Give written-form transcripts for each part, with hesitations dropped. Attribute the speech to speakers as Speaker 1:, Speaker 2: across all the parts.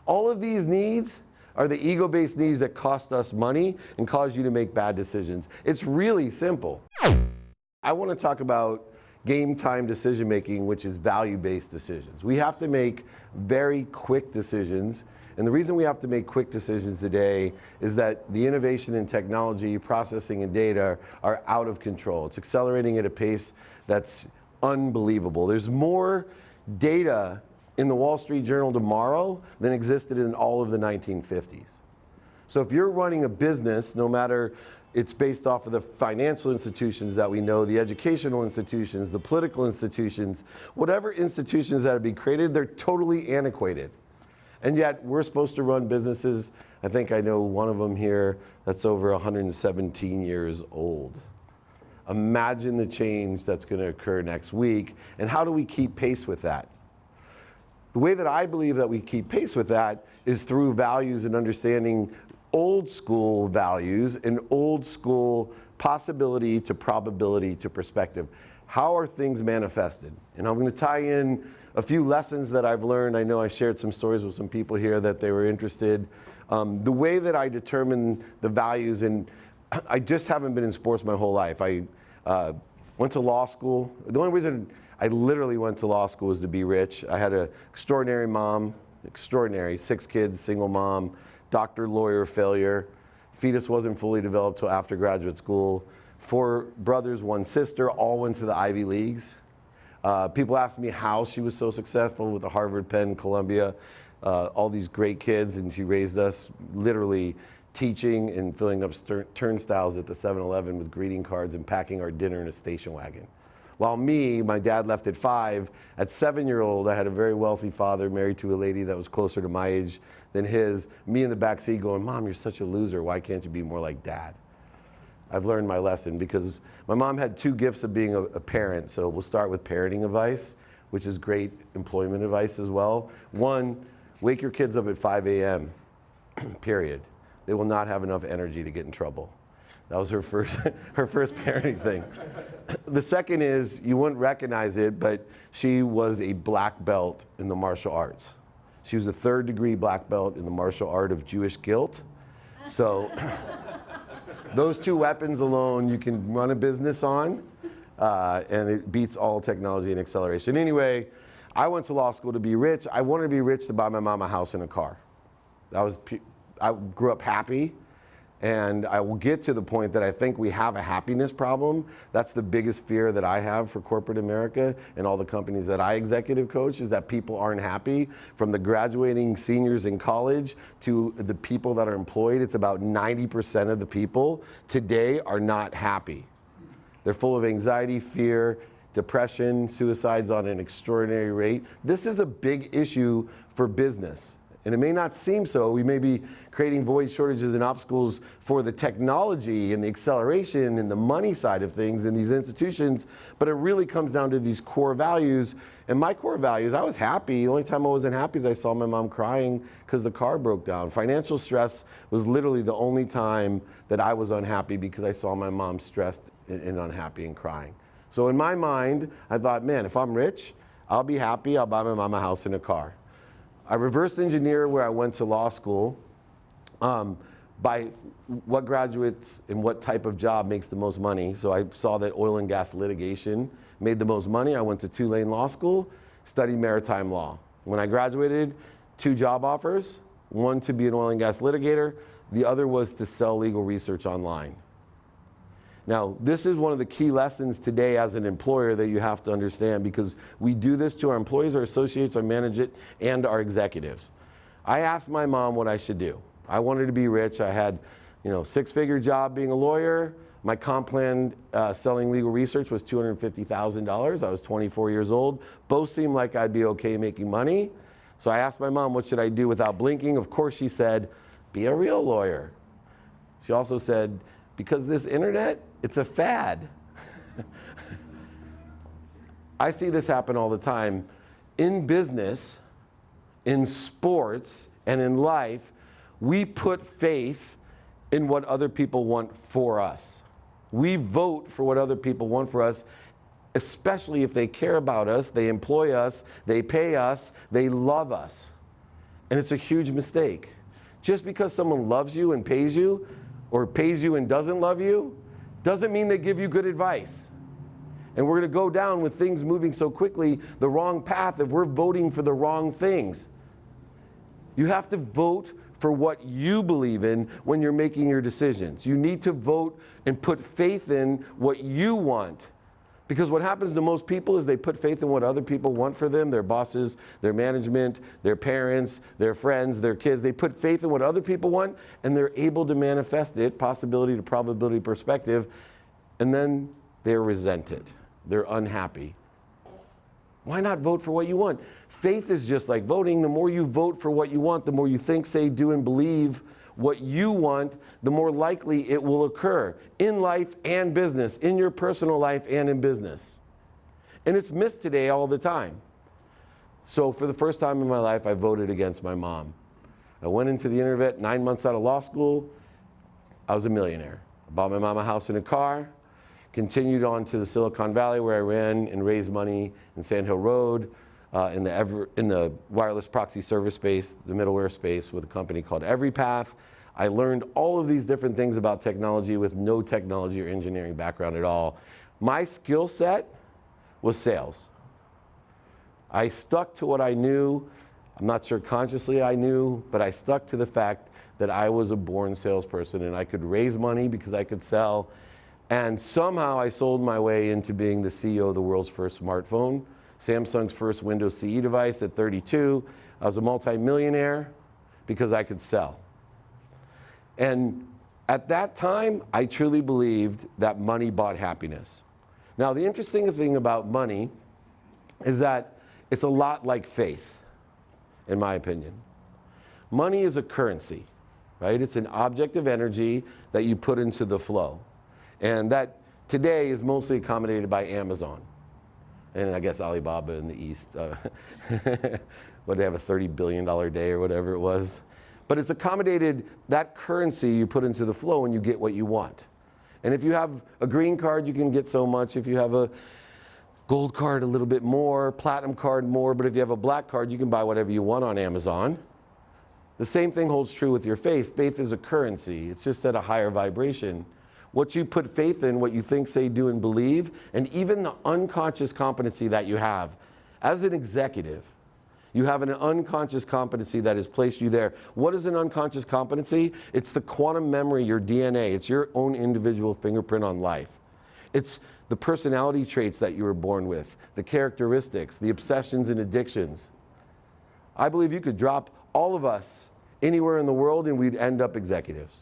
Speaker 1: All of these needs are the ego-based needs that cost us money and cause you to make bad decisions. It's really simple. I want to talk about game time decision making, which is value-based decisions. We have to make very quick decisions. And the reason we have to make quick decisions today is that the innovation in technology, processing, and data are out of control. It's accelerating at a pace that's unbelievable. There's more data in the Wall Street Journal tomorrow than existed in all of the 1950s. So if you're running a business, no matter it's based off of the financial institutions that we know, the educational institutions, the political institutions, whatever institutions that have been created, they're totally antiquated. And yet we're supposed to run businesses. I think I know one of them here that's over 117 years old. Imagine the change that's going to occur next week, and how do we keep pace with that? The way that I believe that we keep pace with that is through values and understanding old school values and old school possibility to probability to perspective. How are things manifested? And I'm going to tie in a few lessons that I've learned. I know I shared some stories with some people here that they were interested. The way that I determine the values, and I just haven't been in sports my whole life. I went to law school. The only reason I literally went to law school was to be rich. I had an extraordinary mom, 6 kids, single mom, doctor, lawyer, failure. Fetus wasn't fully developed till after graduate school. 4 brothers, 1 sister, all went to the Ivy Leagues. People ask me how she was so successful with the Harvard, Penn, Columbia, all these great kids, and she raised us literally teaching and filling up turnstiles at the 7-Eleven with greeting cards and packing our dinner in a station wagon. While my dad left at 5. At 7-year-old, I had a very wealthy father married to a lady that was closer to my age than his. Me in the backseat going, Mom, you're such a loser. Why can't you be more like Dad? I've learned my lesson because my mom had 2 gifts of being a parent. So we'll start with parenting advice, which is great employment advice as well. 1, wake your kids up at 5 a.m., period. They will not have enough energy to get in trouble. That was her first parenting thing. The second is, you wouldn't recognize it, but she was a black belt in the martial arts. She was a 3rd-degree black belt in the martial art of Jewish guilt. So those 2 weapons alone, you can run a business on, and it beats all technology and acceleration. Anyway, I went to law school to be rich. I wanted to be rich to buy my mom a house and a car. I grew up happy. And I will get to the point that I think we have a happiness problem. That's the biggest fear that I have for corporate America and all the companies that I executive coach, is that people aren't happy. From the graduating seniors in college to the people that are employed, it's about 90% of the people today are not happy. They're full of anxiety, fear, depression, suicides on an extraordinary rate. This is a big issue for business. And it may not seem so. We may be creating void, shortages, and obstacles for the technology and the acceleration and the money side of things in these institutions, but it really comes down to these core values. And my core values, I was happy. The only time I wasn't happy is I saw my mom crying because the car broke down. Financial stress was literally the only time that I was unhappy, because I saw my mom stressed and unhappy and crying. So in my mind, I thought, man, if I'm rich, I'll be happy. I'll buy my mom a house and a car. I reverse engineer where I went to law school by what graduates and what type of job makes the most money. So I saw that oil and gas litigation made the most money. I went to Tulane Law School, studied maritime law. When I graduated, 2 job offers, 1 to be an oil and gas litigator, the other was to sell legal research online. Now, this is one of the key lessons today as an employer that you have to understand, because we do this to our employees, our associates, our managers, and our executives. I asked my mom what I should do. I wanted to be rich. I had, 6-figure job being a lawyer. My comp plan selling legal research was $250,000. I was 24 years old. Both seemed like I'd be okay making money. So I asked my mom, what should I do without blinking? Of course, she said, be a real lawyer. She also said, because this internet, it's a fad. I see this happen all the time. In business, in sports, and in life, we put faith in what other people want for us. We vote for what other people want for us, especially if they care about us, they employ us, they pay us, they love us. And it's a huge mistake. Just because someone loves you and pays you, or pays you and doesn't love you, doesn't mean they give you good advice. And we're going to go down with things moving so quickly, the wrong path if we're voting for the wrong things. You have to vote for what you believe in when you're making your decisions. You need to vote and put faith in what you want. Because what happens to most people is they put faith in what other people want for them, their bosses, their management, their parents, their friends, their kids. They put faith in what other people want, and they're able to manifest it, possibility to probability perspective, and then they're resented. They're unhappy. Why not vote for what you want? Faith is just like voting. The more you vote for what you want, the more you think, say, do, and believe what you want, the more likely it will occur in life and business, in your personal life and in business. And it's missed today all the time. So for the first time in my life, I voted against my mom. I went into the internet 9 months out of law school. I was a millionaire. I bought my mom a house and a car, continued on to the Silicon Valley where I ran and raised money in Sand Hill Road, in the wireless proxy service space, the middleware space, with a company called EveryPath. I learned all of these different things about technology with no technology or engineering background at all. My skill set was sales. I stuck to what I knew. I'm not sure consciously I knew, but I stuck to the fact that I was a born salesperson and I could raise money because I could sell. And somehow I sold my way into being the CEO of the world's first smartphone, Samsung's first Windows CE device at 32. I was a multimillionaire because I could sell. And at that time, I truly believed that money bought happiness. Now, the interesting thing about money is that it's a lot like faith, in my opinion. Money is a currency, right? It's an object of energy that you put into the flow. And that today is mostly accommodated by Amazon. And I guess Alibaba in the East, what, they have a $30 billion day or whatever it was. But it's accommodated, that currency you put into the flow and you get what you want. And if you have a green card, you can get so much. If you have a gold card, a little bit more, platinum card more. But if you have a black card, you can buy whatever you want on Amazon. The same thing holds true with your faith. Faith is a currency. It's just at a higher vibration. What you put faith in, what you think, say, do, and believe, and even the unconscious competency that you have. As an executive, you have an unconscious competency that has placed you there. What is an unconscious competency? It's the quantum memory, your DNA. It's your own individual fingerprint on life. It's the personality traits that you were born with, the characteristics, the obsessions and addictions. I believe you could drop all of us anywhere in the world and we'd end up executives.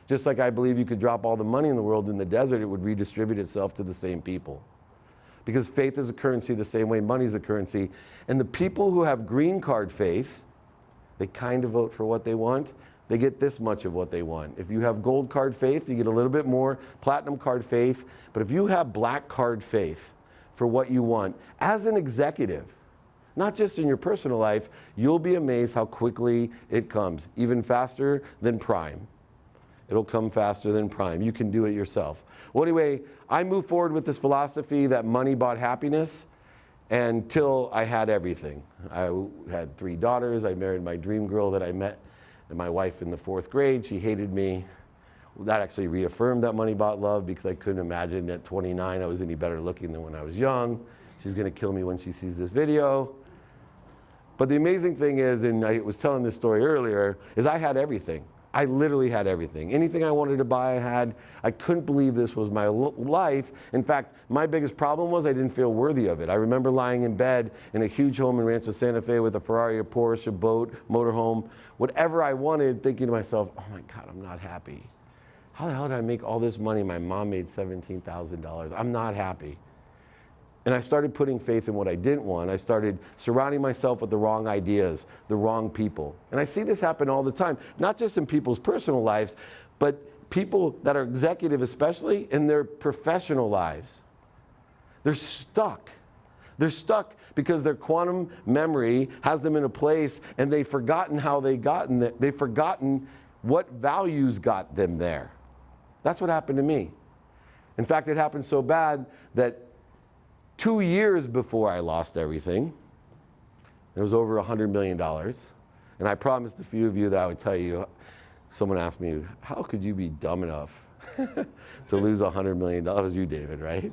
Speaker 1: Just like I believe you could drop all the money in the world in the desert, it would redistribute itself to the same people. Because faith is a currency the same way money is a currency. And the people who have green card faith, they kind of vote for what they want. They get this much of what they want. If you have gold card faith, you get a little bit more, platinum card faith. But if you have black card faith for what you want, as an executive, not just in your personal life, you'll be amazed how quickly it comes, even faster than Prime. It'll come faster than Prime. You can do it yourself. Well, anyway, I moved forward with this philosophy that money bought happiness until I had everything. I had 3 daughters. I married my dream girl that I met, and my wife in the 4th grade. She hated me. That actually reaffirmed that money bought love because I couldn't imagine at 29 I was any better looking than when I was young. She's going to kill me when she sees this video. But the amazing thing is, and I was telling this story earlier, is I had everything. I literally had everything. Anything I wanted to buy, I had. I couldn't believe this was my life. In fact, my biggest problem was I didn't feel worthy of it. I remember lying in bed in a huge home in Rancho Santa Fe with a Ferrari, a Porsche, a boat, motorhome, whatever I wanted, thinking to myself, oh my God, I'm not happy. How the hell did I make all this money? My mom made $17,000. I'm not happy. And I started putting faith in what I didn't want. I started surrounding myself with the wrong ideas, the wrong people. And I see this happen all the time, not just in people's personal lives, but people that are executive, especially in their professional lives. They're stuck. They're stuck because their quantum memory has them in a place and they've forgotten how they got in there. They've forgotten what values got them there. That's what happened to me. In fact, it happened so bad that 2 years before I lost everything, it was over $100 million, And I promised a few of you that I would tell you. Someone asked me, how could you be dumb enough to lose $100 million? That was you, David, right?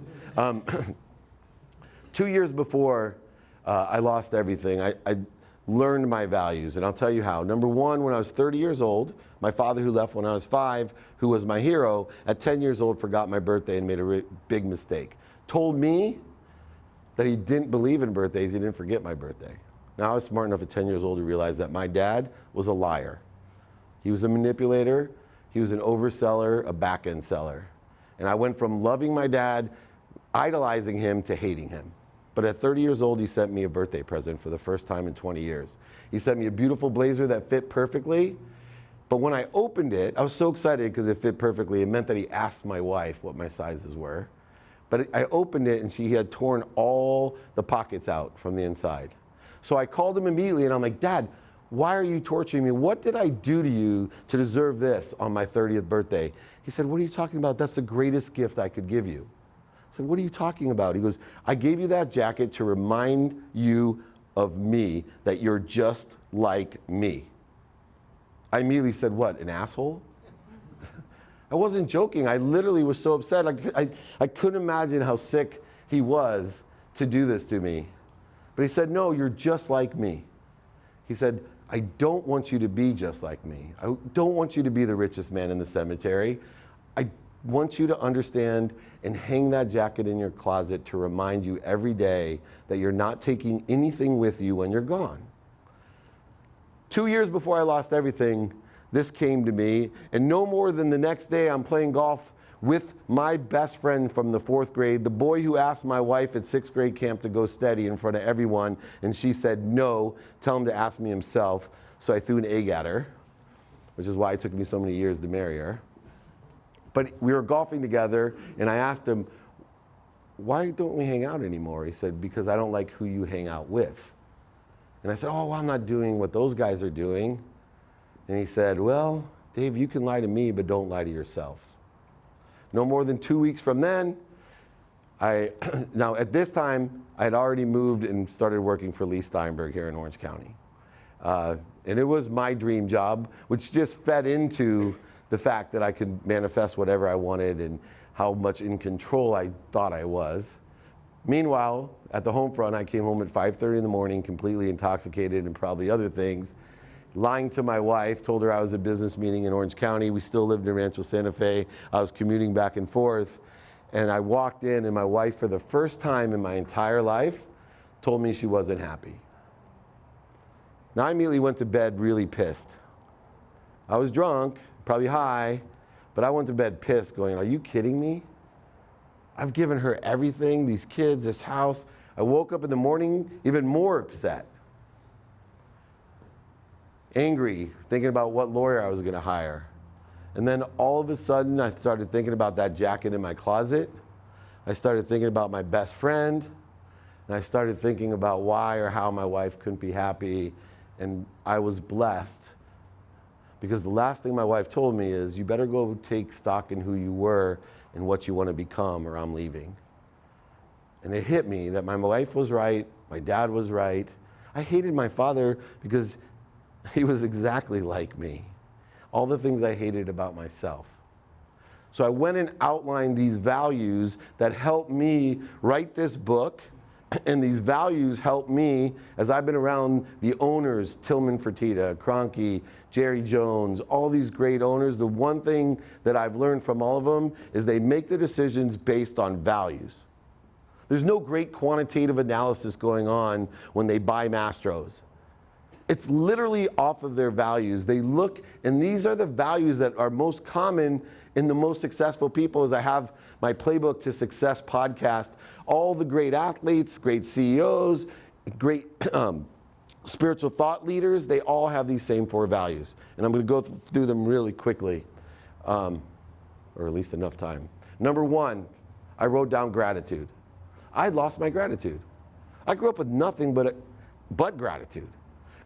Speaker 1: 2 years before I lost everything, I learned my values, and I'll tell you how. Number one, when I was 30 years old, my father, who left when I was 5, who was my hero, at 10 years old forgot my birthday and made a big mistake. Told me that he didn't believe in birthdays, he didn't forget my birthday. Now I was smart enough at 10 years old to realize that my dad was a liar. He was a manipulator, he was an overseller, a back-end seller. And I went from loving my dad, idolizing him, to hating him. But at 30 years old, he sent me a birthday present for the first time in 20 years. He sent me a beautiful blazer that fit perfectly. But when I opened it, I was so excited because it fit perfectly. It meant that he asked my wife what my sizes were. But I opened it and he had torn all the pockets out from the inside. So I called him immediately and I'm like, Dad, why are you torturing me? What did I do to you to deserve this on my 30th birthday? He said, what are you talking about? That's the greatest gift I could give you. I said, what are you talking about? He goes, I gave you that jacket to remind you of me, that you're just like me. I immediately said, what, an asshole? I wasn't joking. I literally was so upset. I couldn't imagine how sick he was to do this to me. But he said, no, you're just like me. He said, I don't want you to be just like me. I don't want you to be the richest man in the cemetery. I want you to understand and hang that jacket in your closet to remind you every day that you're not taking anything with you when you're gone. 2 years before I lost everything, this came to me, and no more than the next day I'm playing golf with my best friend from the 4th grade, the boy who asked my wife at 6th grade camp to go steady in front of everyone, and she said no, tell him to ask me himself. So I threw an egg at her, which is why it took me so many years to marry her. But we were golfing together, and I asked him, why don't we hang out anymore? He said, because I don't like who you hang out with. And I said, oh, well, I'm not doing what those guys are doing. And he said, well, Dave, you can lie to me, but don't lie to yourself. No more than 2 weeks from then, now at this time, I had already moved and started working for Leigh Steinberg here in Orange County. And it was my dream job, which just fed into the fact that I could manifest whatever I wanted and how much in control I thought I was. Meanwhile, at the home front, I came home at 5:30 in the morning, completely intoxicated and probably other things, lying to my wife, told her I was at a business meeting in Orange County. We still lived in Rancho Santa Fe. I was commuting back and forth. And I walked in, and my wife, for the first time in my entire life, told me she wasn't happy. Now, I immediately went to bed really pissed. I was drunk, probably high, but I went to bed pissed, going, are you kidding me? I've given her everything, these kids, this house. I woke up in the morning even more upset. Angry, thinking about what lawyer I was going to hire. And then all of a sudden, I started thinking about that jacket in my closet. I started thinking about my best friend. And I started thinking about why or how my wife couldn't be happy. And I was blessed. Because the last thing my wife told me is, you better go take stock in who you were and what you want to become, or I'm leaving. And it hit me that my wife was right, my dad was right. I hated my father because he was exactly like me. All the things I hated about myself. So I went and outlined these values that helped me write this book. And these values helped me as I've been around the owners, Tillman Fertitta, Kroenke, Jerry Jones, all these great owners. The one thing that I've learned from all of them is they make their decisions based on values. There's no great quantitative analysis going on when they buy Mastros. It's literally off of their values. They look, and these are the values that are most common in the most successful people. As I have my Playbook to Success podcast, all the great athletes, great CEOs, great spiritual thought leaders, they all have these same 4 values. And I'm going to go through them really quickly, or at least enough time. Number 1, I wrote down gratitude. I lost my gratitude. I grew up with nothing but gratitude.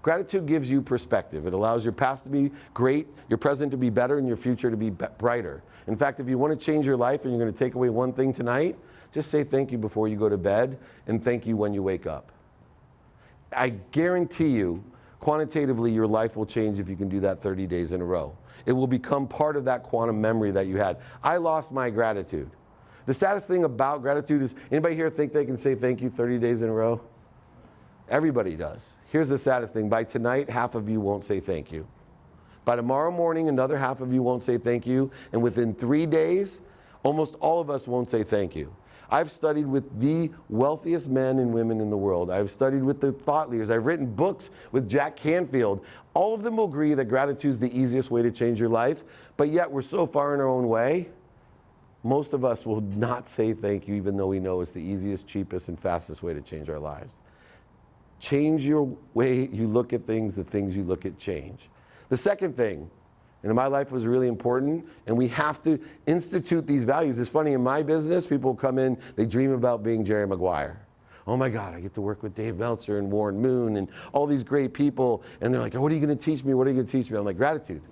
Speaker 1: Gratitude gives you perspective. It allows your past to be great, your present to be better, and your future to be brighter. In fact, if you want to change your life and you're going to take away one thing tonight, just say thank you before you go to bed and thank you when you wake up. I guarantee you, Quantitatively, your life will change if you can do that 30 days in a row. It will become part of that quantum memory that you had. I lost my gratitude. The saddest thing about gratitude is, anybody here think they can say thank you 30 days in a row? Everybody does. Here's the saddest thing. By tonight, half of you won't say thank you. By tomorrow morning, another half of you won't say thank you. And within 3 days, almost all of us won't say thank you. I've studied with the wealthiest men and women in the world. I've studied with the thought leaders. I've written books with Jack Canfield. All of them will agree that gratitude is the easiest way to change your life, but yet we're so far in our own way, most of us will not say thank you, even though we know it's the easiest, cheapest, and fastest way to change our lives. Change your way you look at things, the things you look at change. The second thing, and in my life was really important, and we have to institute these values. It's funny, in my business, people come in, they dream about being Jerry Maguire. Oh my God, I get to work with Dave Meltzer and Warren Moon and all these great people, and they're like, oh, what are you going to teach me? What are you going to teach me? I'm like, gratitude.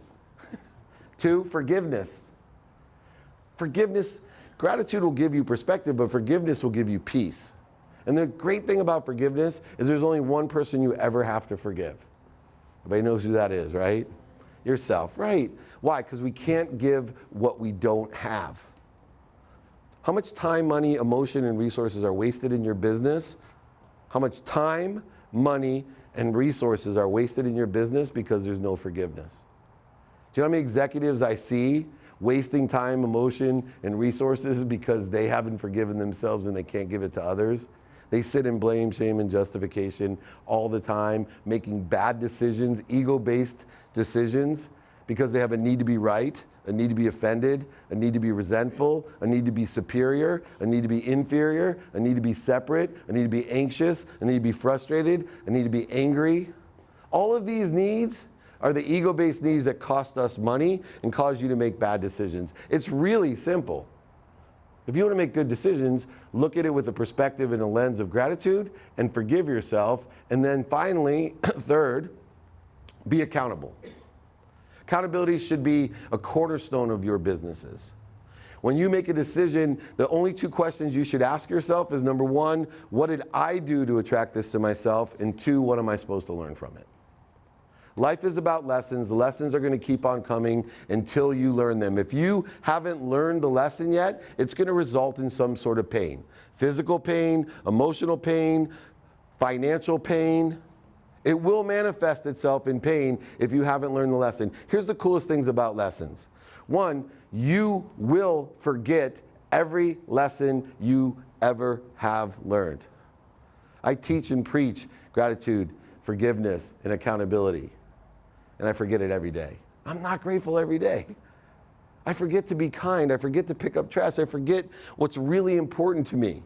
Speaker 1: 2, forgiveness. Forgiveness, gratitude will give you perspective, but forgiveness will give you peace. And the great thing about forgiveness is there's only one person you ever have to forgive. Everybody knows who that is, right? Yourself, right? Why? Because we can't give what we don't have. How much time, money, emotion, and resources are wasted in your business? How much time, money, and resources are wasted in your business because there's no forgiveness? Do you know how many executives I see wasting time, emotion, and resources because they haven't forgiven themselves and they can't give it to others? They sit in blame, shame, and justification all the time, making bad decisions, ego-based decisions, because they have a need to be right, a need to be offended, a need to be resentful, a need to be superior, a need to be inferior, a need to be separate, a need to be anxious, a need to be frustrated, a need to be angry. All of these needs are the ego-based needs that cost us money and cause you to make bad decisions. It's really simple. If you want to make good decisions, look at it with a perspective and a lens of gratitude and forgive yourself. And then finally, third, be accountable. Accountability should be a cornerstone of your businesses. When you make a decision, the only 2 questions you should ask yourself is, number 1, what did I do to attract this to myself? And 2, what am I supposed to learn from it? Life is about lessons. The lessons are going to keep on coming until you learn them. If you haven't learned the lesson yet, it's going to result in some sort of pain. Physical pain, emotional pain, financial pain. It will manifest itself in pain if you haven't learned the lesson. Here's the coolest things about lessons. 1, you will forget every lesson you ever have learned. I teach and preach gratitude, forgiveness, and accountability. And I forget it every day. I'm not grateful every day. I forget to be kind. I forget to pick up trash. I forget what's really important to me.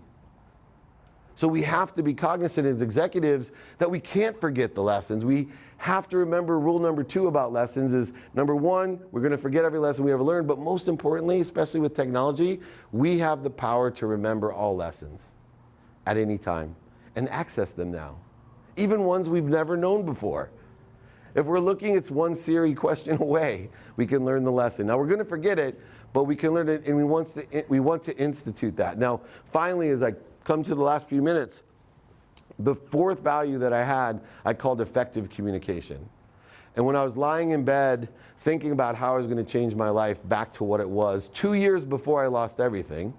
Speaker 1: So we have to be cognizant as executives that we can't forget the lessons. We have to remember rule number 2 about lessons is, number 1, we're going to forget every lesson we ever learned, but most importantly, especially with technology, we have the power to remember all lessons at any time and access them now, even ones we've never known before. If we're looking, it's 1 Siri question away. We can learn the lesson. Now, we're going to forget it, but we can learn it, and we want to institute that. Now, finally, as I come to the last few minutes, the 4th value that I had, I called effective communication. And when I was lying in bed thinking about how I was going to change my life back to what it was 2 years before I lost everything,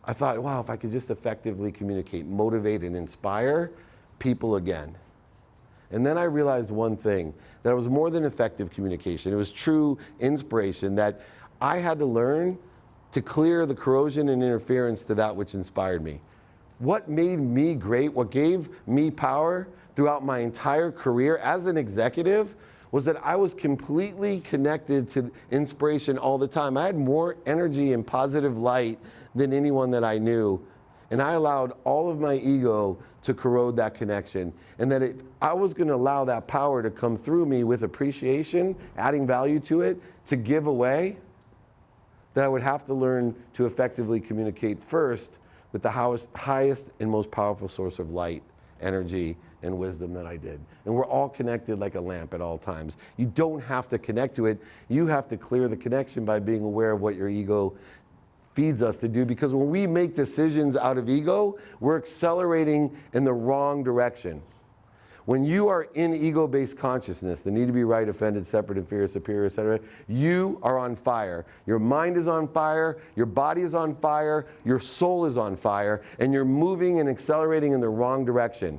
Speaker 1: I thought, wow, if I could just effectively communicate, motivate, and inspire people again. And then I realized one thing, that it was more than effective communication. It was true inspiration, that I had to learn to clear the corrosion and interference to that which inspired me. What made me great, what gave me power throughout my entire career as an executive, was that I was completely connected to inspiration all the time. I had more energy and positive light than anyone that I knew. And I allowed all of my ego to corrode that connection. And that I was going to allow that power to come through me with appreciation, adding value to it, to give away, that I would have to learn to effectively communicate first with the highest and most powerful source of light, energy, and wisdom that I did. And we're all connected like a lamp at all times. You don't have to connect to it. You have to clear the connection by being aware of what your ego feeds us to do, because when we make decisions out of ego, we're accelerating in the wrong direction. When you are in ego-based consciousness, the need to be right, offended, separate, inferior, superior, etc., you are on fire. Your mind is on fire, your body is on fire, your soul is on fire, and you're moving and accelerating in the wrong direction.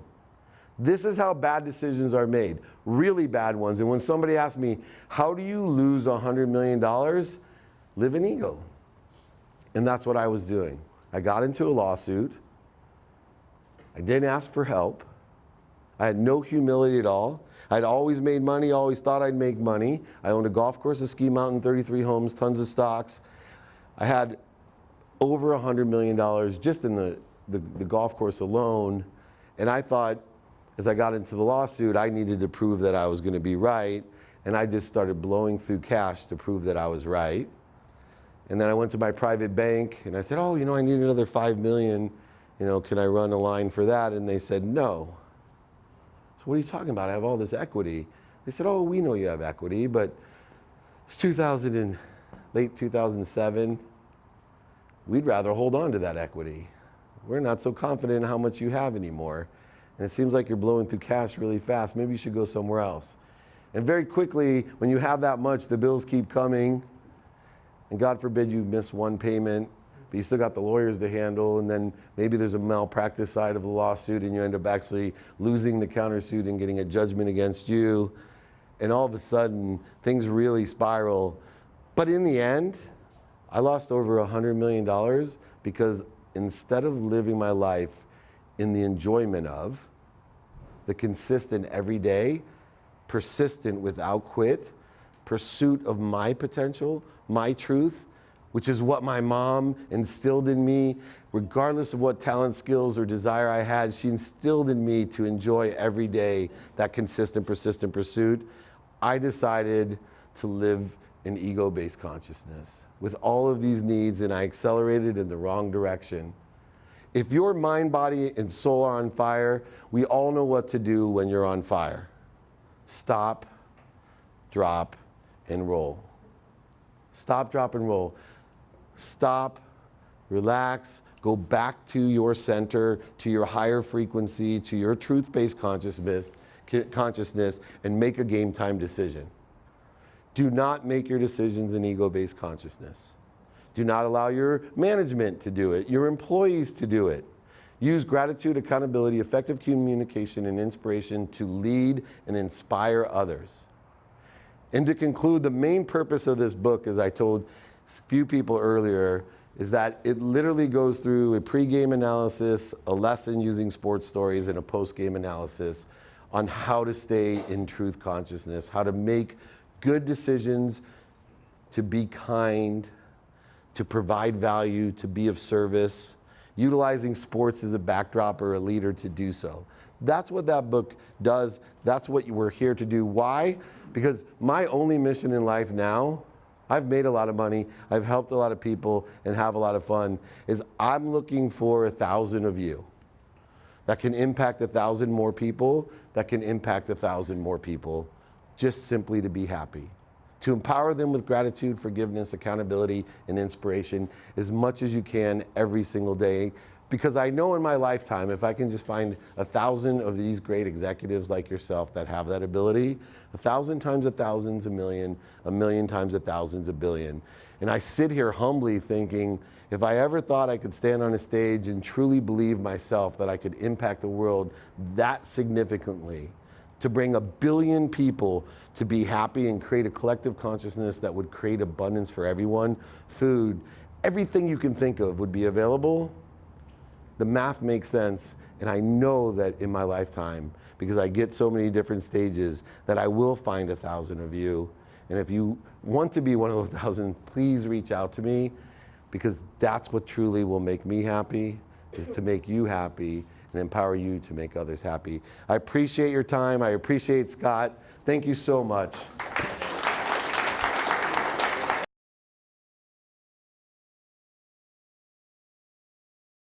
Speaker 1: This is how bad decisions are made, really bad ones. And when somebody asks me, how do you lose $100 million? Live in ego. And that's what I was doing. I got into a lawsuit. I didn't ask for help. I had no humility at all. I'd always made money, always thought I'd make money. I owned a golf course, a ski mountain, 33 homes, tons of stocks. I had over $100 million just in the golf course alone. And I thought, as I got into the lawsuit, I needed to prove that I was going to be right. And I just started blowing through cash to prove that I was right. And then I went to my private bank and I said, oh, I need another $5 million. Can I run a line for that? And they said, no. What are you talking about? I have all this equity. They said, oh, we know you have equity, but it's late 2007. We'd rather hold on to that equity. We're not so confident in how much you have anymore. And it seems like you're blowing through cash really fast. Maybe you should go somewhere else. And very quickly, when you have that much, the bills keep coming. And God forbid you miss one payment, but you still got the lawyers to handle, and then maybe there's a malpractice side of the lawsuit and you end up actually losing the countersuit and getting a judgment against you. And all of a sudden, things really spiral. But in the end, I lost over $100 million because instead of living my life in the enjoyment of, the consistent everyday, persistent without quit, pursuit of my potential, my truth, which is what my mom instilled in me, regardless of what talent, skills, or desire I had, she instilled in me to enjoy every day that consistent, persistent pursuit. I decided to live in ego-based consciousness with all of these needs, and I accelerated in the wrong direction. If your mind, body, and soul are on fire, we all know what to do when you're on fire. Stop, drop, and roll. Stop, drop, and roll. Stop, relax, go back to your center, to your higher frequency, to your truth-based consciousness, and make a game time decision. Do not make your decisions in ego-based consciousness. Do not allow your management to do it, your employees to do it. Use gratitude, accountability, effective communication, and inspiration to lead and inspire others. And to conclude, the main purpose of this book, as I told a few people earlier, is that it literally goes through a pre-game analysis, a lesson using sports stories, and a post-game analysis on how to stay in truth consciousness, how to make good decisions, to be kind, to provide value, to be of service, utilizing sports as a backdrop or a leader to do so. That's what that book does. That's what we're here to do. Why? Because my only mission in life now, I've made a lot of money, I've helped a lot of people and have a lot of fun, is I'm looking for 1,000 of you that can impact 1,000 more people, that can impact 1,000 more people, just simply to be happy. To empower them with gratitude, forgiveness, accountability, and inspiration as much as you can every single day. Because I know in my lifetime, if I can just find 1,000 of these great executives like yourself that have that ability, 1,000 times 1,000 is a million times 1,000 is a billion. And I sit here humbly thinking, if I ever thought I could stand on a stage and truly believe myself that I could impact the world that significantly, to bring 1 billion people to be happy and create a collective consciousness that would create abundance for everyone, food, everything you can think of would be available. The math makes sense, and I know that in my lifetime, because I get so many different stages, that I will find 1,000 of you. And if you want to be one of those 1,000, please reach out to me, because that's what truly will make me happy, is to make you happy and empower you to make others happy. I appreciate your time. I appreciate Scott. Thank you so much.